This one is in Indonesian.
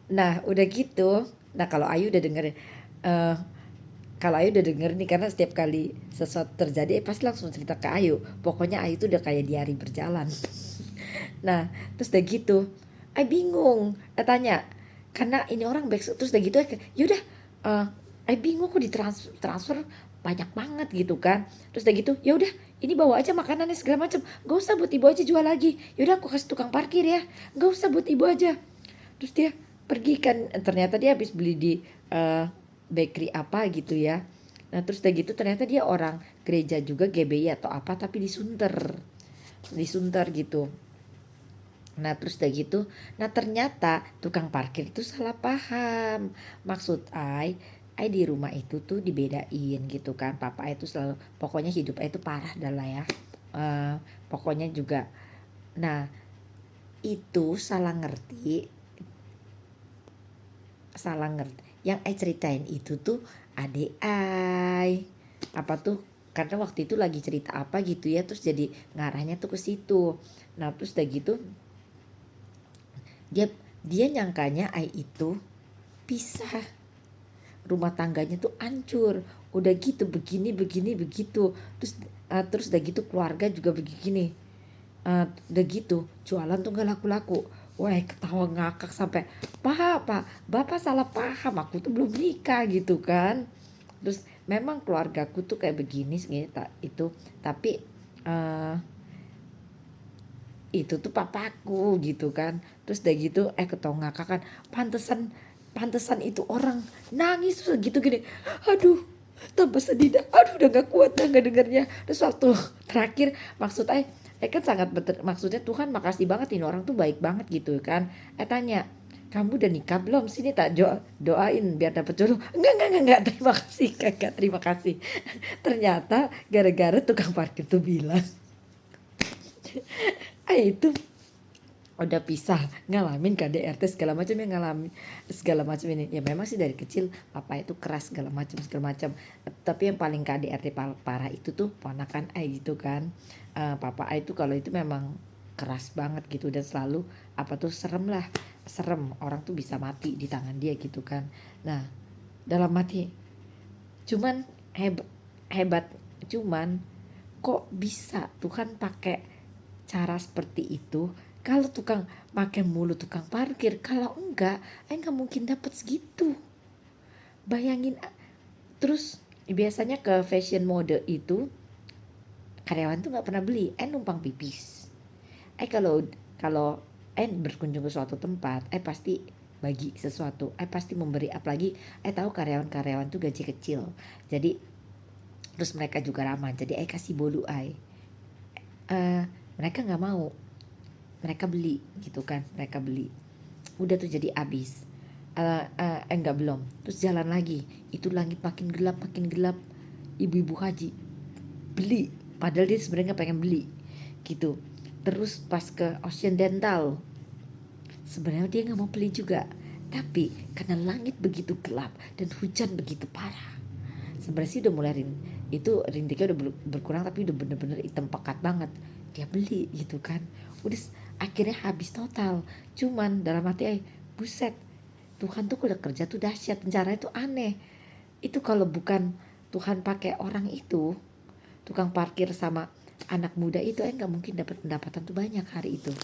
Nah udah gitu, nah kalau Ayu udah denger, eh, kalau Ayu udah denger nih karena setiap kali sesuatu terjadi pasti langsung cerita ke Ayu. Pokoknya Ayu tuh udah kayak diari berjalan. Nah terus udah gitu, Ayu bingung, tanya karena ini orang back, terus udah gitu yaudah, eh Ayu bingung kok ditransfer transfer banyak banget gitu kan. Terus udah gitu ya udah, ini bawa aja makanannya segala macam, gak usah buat ibu aja jual lagi, yaudah aku kasih tukang parkir ya, gak usah buat ibu aja. Terus dia pergi kan, ternyata dia habis beli di eh, bakery apa gitu ya. Nah terus udah gitu ternyata dia orang gereja juga, GBI atau apa, tapi disunter gitu. Nah terus udah gitu, nah ternyata tukang parkir itu salah paham. Maksud Ai di rumah itu tuh dibedain gitu kan. Papa itu selalu, pokoknya hidup itu parah dah lah ya. Eh, pokoknya juga, nah itu salah ngerti. Yang ceritain itu tuh adik apa tuh, karena waktu itu lagi cerita apa gitu ya, terus jadi ngarahnya tuh ke situ. Nah terus udah gitu, dia dia nyangkanya itu pisah, rumah tangganya tuh hancur, udah gitu begini begini begitu. Terus udah gitu keluarga juga begini. Udah gitu jualan tuh gak laku-laku. Wah ketawa ngakak sampai, pak bapak salah paham, aku tuh belum nikah gitu kan. Terus memang keluargaku tuh kayak begini segini tak itu, tapi eh itu tuh papaku gitu kan. Terus udah gitu ketawa ngakak kan, pantesan pantesan itu orang nangis tuh gitu gini. Aduh tambah sedih dah, aduh udah gak kuat dah gak dengernya. Terus waktu terakhir maksud kan sangat maksudnya Tuhan makasih banget, ini orang tuh baik banget gitu kan. Tanya, kamu udah nikah belum, sini tak doain biar dapet jodoh. Enggak, terima kasih kakak, terima kasih. Ternyata gara-gara tukang parkir tuh bilang itu udah pisah, ngalamin KDRT segala macam, yang ngalamin segala macam ini. Ya memang sih dari kecil papa itu keras segala macam, tapi yang paling KDRT parah itu tuh ponakan gitu kan. Papa itu kalau itu memang keras banget gitu, dan selalu apa tuh serem orang tuh bisa mati di tangan dia gitu kan. Nah dalam mati, cuman hebat cuman kok bisa Tuhan pakai cara seperti itu. Kalau tukang pakai mulut tukang parkir, kalau enggak nggak mungkin dapat segitu. Bayangin. Terus biasanya ke fashion mode itu karyawan tuh nggak pernah beli, numpang pipis. Kalau kalau berkunjung ke suatu tempat, pasti bagi sesuatu, pasti memberi. Apalagi tahu karyawan-karyawan tuh gaji kecil, jadi terus mereka juga ramah, jadi kasih bolu mereka nggak mau, mereka beli gitu kan, mereka beli. Udah tuh jadi abis. Enggak belum. Terus jalan lagi, itu langit makin gelap, ibu-ibu haji beli, padahal dia sebenarnya nggak pengen beli gitu. Terus pas ke Ocean Dental, sebenarnya dia nggak mau beli juga, tapi karena langit begitu gelap dan hujan begitu parah, sebenarnya sih udah mulai itu rintiknya udah berkurang, tapi udah bener-bener hitam pekat banget, dia beli gitu kan. Udah akhirnya habis total. Cuman dalam hati buset, Tuhan tuh kalau kerja tuh dahsyat, caranya tuh aneh. Itu kalau bukan Tuhan pakai orang itu, tukang parkir sama anak muda itu nggak mungkin dapat pendapatan tuh banyak hari itu.